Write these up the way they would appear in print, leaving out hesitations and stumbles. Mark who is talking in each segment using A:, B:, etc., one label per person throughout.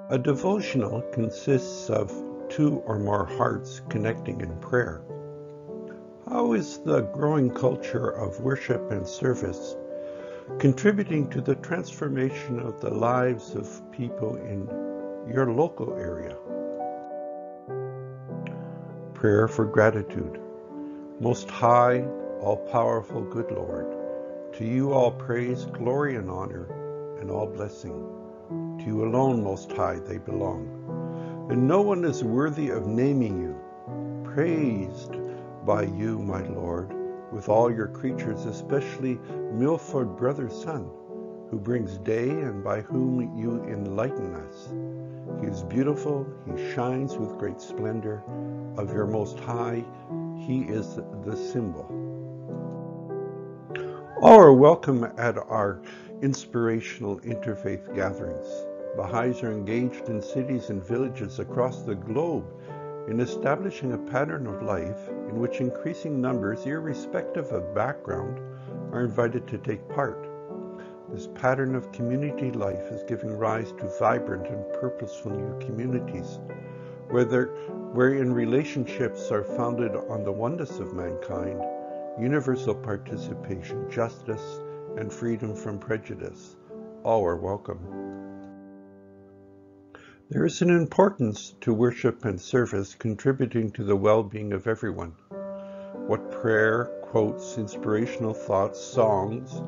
A: A devotional consists of two or more hearts connecting in prayer. How is the growing culture of worship and service contributing to the transformation of the lives of people in your local area? Prayer for gratitude. Most high, all-powerful, good Lord, to you all praise, glory, and honor, and all blessing. To you alone, Most High, they belong, and no one is worthy of naming you. Praised by you, my Lord, with all your creatures, especially Milford Brother's son, who brings day and by whom you enlighten us. He is beautiful, he shines with great splendor. Of your Most High, he is the symbol. All are welcome at our Inspirational Interfaith gatherings. Baha'is are engaged in cities and villages across the globe in establishing a pattern of life in which increasing numbers, irrespective of background, are invited to take part. This pattern of community life is giving rise to vibrant and purposeful new communities, wherein relationships are founded on the oneness of mankind, universal participation, justice, and freedom from prejudice. All are welcome. There is an importance to worship and service contributing to the well-being of everyone. What prayer, quotes, inspirational thoughts, songs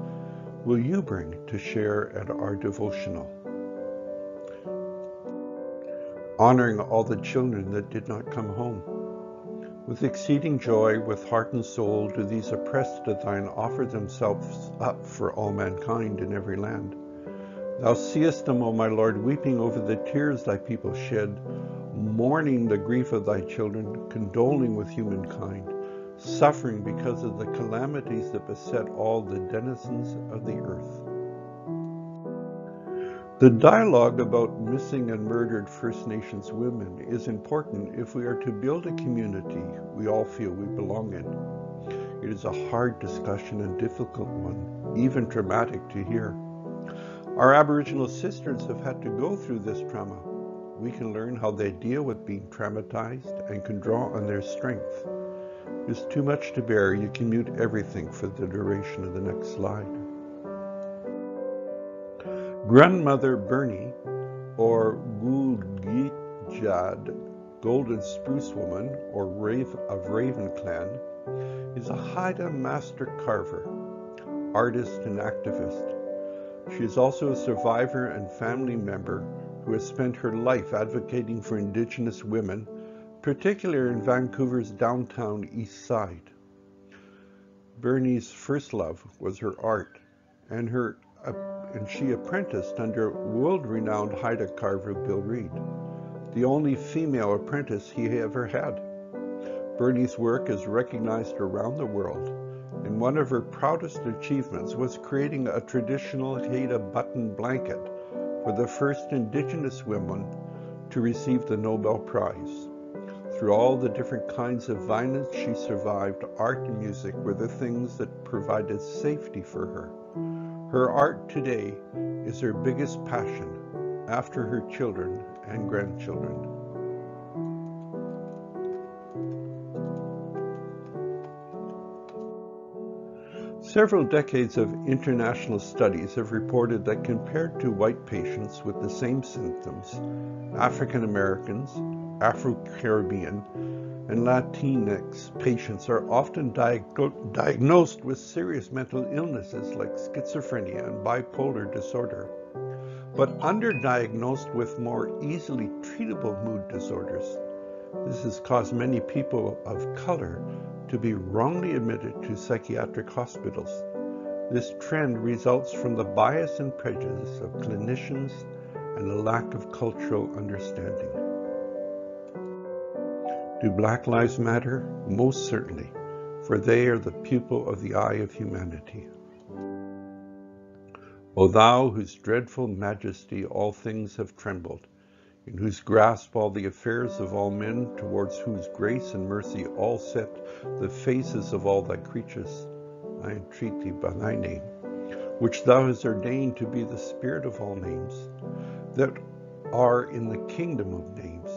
A: will you bring to share at our devotional? Honoring all the children that did not come home. With exceeding joy, with heart and soul, do these oppressed of thine offer themselves up for all mankind in every land. Thou seest them, O my Lord, weeping over the tears thy people shed, mourning the grief of thy children, condoling with humankind, suffering because of the calamities that beset all the denizens of the earth. The dialogue about missing and murdered First Nations women is important if we are to build a community we all feel we belong in. It is a hard discussion and difficult one, even traumatic to hear. Our Aboriginal sisters have had to go through this trauma. We can learn how they deal with being traumatized and can draw on their strength. It is too much to bear. You can mute everything for the duration of the next slide. Grandmother Bernie, or Gulgijad, Golden Spruce Woman, or of Raven Clan, is a Haida master carver, artist, and activist. She is also a survivor and family member who has spent her life advocating for Indigenous women, particularly in Vancouver's downtown East Side. Bernie's first love was her art, and she apprenticed under world-renowned Haida carver Bill Reed, the only female apprentice he ever had. Bernie's work is recognized around the world, and one of her proudest achievements was creating a traditional Haida button blanket for the first Indigenous woman to receive the Nobel Prize. Through all the different kinds of violence she survived, art and music were the things that provided safety for her. Her art today is her biggest passion after her children and grandchildren. Several decades of international studies have reported that compared to white patients with the same symptoms, African Americans, Afro-Caribbean, and Latinx patients are often diagnosed with serious mental illnesses like schizophrenia and bipolar disorder, but underdiagnosed with more easily treatable mood disorders. This has caused many people of color to be wrongly admitted to psychiatric hospitals. This trend results from the bias and prejudice of clinicians and a lack of cultural understanding. Do Black Lives Matter? Most certainly, for they are the pupil of the eye of humanity. O thou, whose dreadful majesty all things have trembled, in whose grasp all the affairs of all men, towards whose grace and mercy all set the faces of all thy creatures, I entreat thee by thy name, which thou hast ordained to be the spirit of all names, that are in the kingdom of names,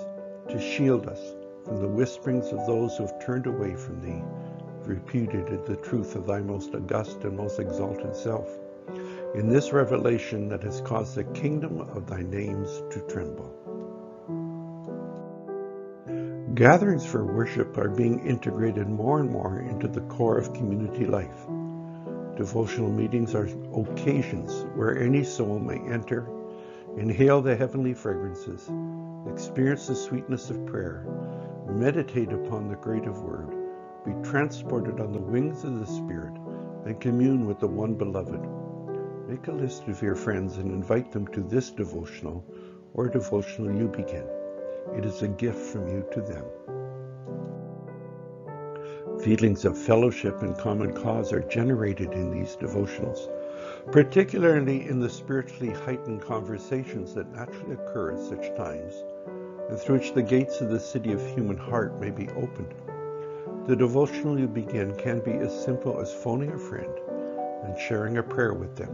A: to shield us from the whisperings of those who have turned away from thee, repudiated the truth of thy most august and most exalted self, in this revelation that has caused the kingdom of thy names to tremble. Gatherings for worship are being integrated more and more into the core of community life. Devotional meetings are occasions where any soul may enter, inhale the heavenly fragrances, experience the sweetness of prayer, meditate upon the greater word, be transported on the wings of the Spirit, and commune with the one beloved. Make a list of your friends and invite them to this devotional or devotional you begin. It is a gift from you to them. Feelings of fellowship and common cause are generated in these devotionals, particularly in the spiritually heightened conversations that naturally occur at such times, and through which the gates of the city of human heart may be opened. The devotional you begin can be as simple as phoning a friend and sharing a prayer with them.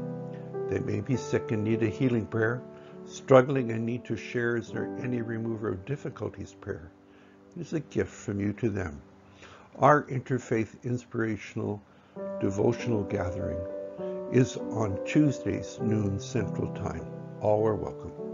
A: They may be sick and need a healing prayer, struggling and need to share is there any remover of difficulties prayer. It is a gift from you to them. Our Interfaith Inspirational devotional gathering is on Tuesdays, noon Central Time. All are welcome.